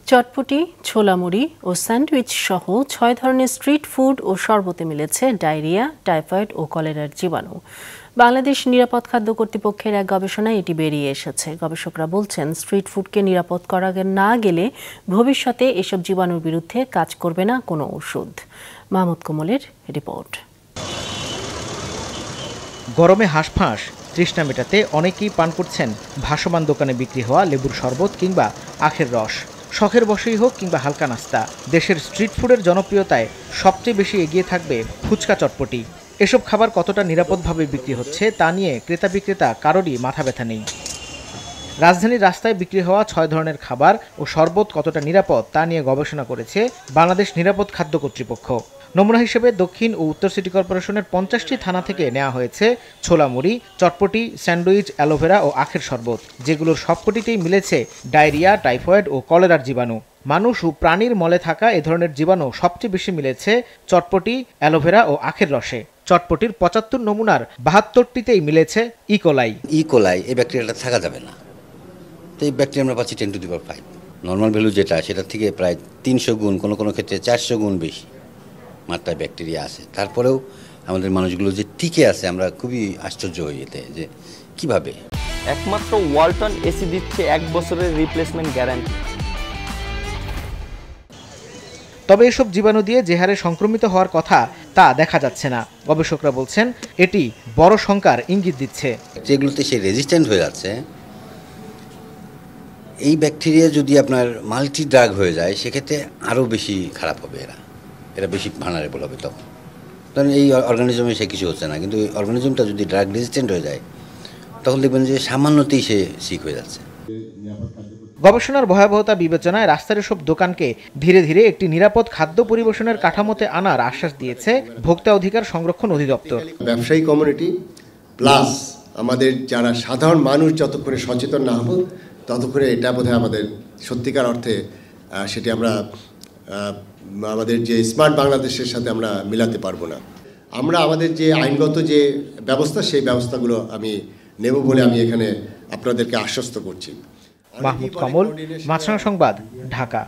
চটপটি, ছোলা মুড়ি ও স্যান্ডউইচ সহ ৬ ধরনের স্ট্রিট ফুড ও শরবতে মিলেছে ডায়রিয়া, টাইফয়েড ও কলেরার জীবাণু। বাংলাদেশ নিরাপদ খাদ্য কর্তৃপক্ষের এক গবেষণায় এটি বেরিয়ে এসেছে। গবেষকরা বলছেন, স্ট্রিট ফুডকে নিরাপদ করা না গেলে ভবিষ্যতে এসব জীবাণুর বিরুদ্ধে কাজ করবে না কোনো ওষুধ। মাহমুদ কোমলের রিপোর্ট। গরমে হাঁসফাঁস, তৃষ্ণা মেটাতে অনেকেই পান করছেন ভাসমান দোকানে বিক্রি হওয়া লেবুর শরবত কিংবা আখের রস। শখের বশেই হোক কিংবা হালকা নাস্তা, দেশের স্ট্রিট ফুডের জনপ্রিয়তায় সবচেয়ে বেশি এগিয়ে থাকবে ফুচকা, চটপটি। এসব খাবার কতটা নিরাপদভাবে বিক্রি হচ্ছে তা নিয়ে ক্রেতা বিক্রেতা কারোরই মাথা ব্যথা নেই। রাজধানীর রাস্তায় বিক্রি হওয়া ৬ ধরনের খাবার ও শরবত কতটা নিরাপদ তা নিয়ে গবেষণা করেছে বাংলাদেশ নিরাপদ খাদ্য কর্তৃপক্ষ। নমুনা হিসেবে দক্ষিণ ও উত্তর সিটি কর্পোরেশনের ৫০টি থানা থেকে নেওয়া হয়েছে ছোলা মুড়ি, চটপটি, স্যান্ডউইচ, অ্যালোভেরা ও আখের শরবত, যেগুলোর সবকটিতেই মিলেছে ডায়রিয়া, টাইফয়েড ও কলেরার জীবাণু। মানুষ ও প্রাণীর মলে থাকা এ ধরনের জীবাণু সবচেয়ে বেশি মিলেছে চটপটি, অ্যালোভেরা ও আখের রসে। চটপটির ৭৫ নমুনার ৭২টিতেই মিলেছে ইকোলাই। এই ব্যাকটেরিয়াটা থাকা যাবে না। তো এই ব্যাকটেরিয়া আমরা পাচ্ছি 10⁵। নর্মাল ভ্যালু যেটা, সেটা থেকে প্রায় ৩০০ গুণ, কোনো ক্ষেত্রে ৪০০ গুণ বেশি মাত্রায় ব্যাকটেরিয়া আছে। তারপরেও আমাদের মানুষগুলো যে টিকে আছে, আমরা খুবই আশ্চর্য হই এতে, যে কিভাবে। একমাত্র ওয়ালটন এসি দিচ্ছে ১ বছরের রিপ্লেসমেন্ট গ্যারান্টি। তবে এসব জীবাণু দিয়ে যে হারে সংক্রমিত হওয়ার কথা তা দেখা যাচ্ছে না। গবেষকরা বলছেন, এটি বড় শঙ্কার ইঙ্গিত দিচ্ছে। যেগুলোতে সে রেজিস্ট্যান্ট হয়ে যাচ্ছে, এই ব্যাকটেরিয়া যদি আপনার মাল্টি ড্রাগ হয়ে যায়, সেক্ষেত্রে আরও বেশি খারাপ হবে। এরা বেশি ভানারেবল হবে। তখন এই অর্গানিজমে সে কিছু হচ্ছে না, কিন্তু অর্গানিজমটা যদি ড্রাগ রেজিস্ট্যান্ট হয়ে যায়, তখন দেখবেন যে সামান্যতেই সে সিক হয়ে যাচ্ছে। গবেষণার ভয়াবহতা বিবেচনায় রাস্তার এসব দোকানকে ধীরে ধীরে একটি নিরাপদ খাদ্য পরিবেশনের কাঠামোতে আনার আশ্বাস দিয়েছে ভোক্তা অধিকার সংরক্ষণ অধিদপ্তর। ব্যবসায়ী কমিউনিটি প্লাস আমাদের যারা সাধারণ মানুষ যতক্ষণে সচেতন না হব, ততক্ষণে এটা বোধহয় আমাদের সত্যিকার অর্থে সেটি আমরা আমাদের যে স্মার্ট বাংলাদেশের সাথে আমরা মিলাতে পারবো না। আমরা আমাদের যে আইনগত যে ব্যবস্থা, সেই ব্যবস্থাগুলো আমি নেব বলে আমি এখানে আপনাদেরকে আশ্বস্ত করছি। মাহমুদ কমল, মাছরাঙা সংবাদ, ঢাকা।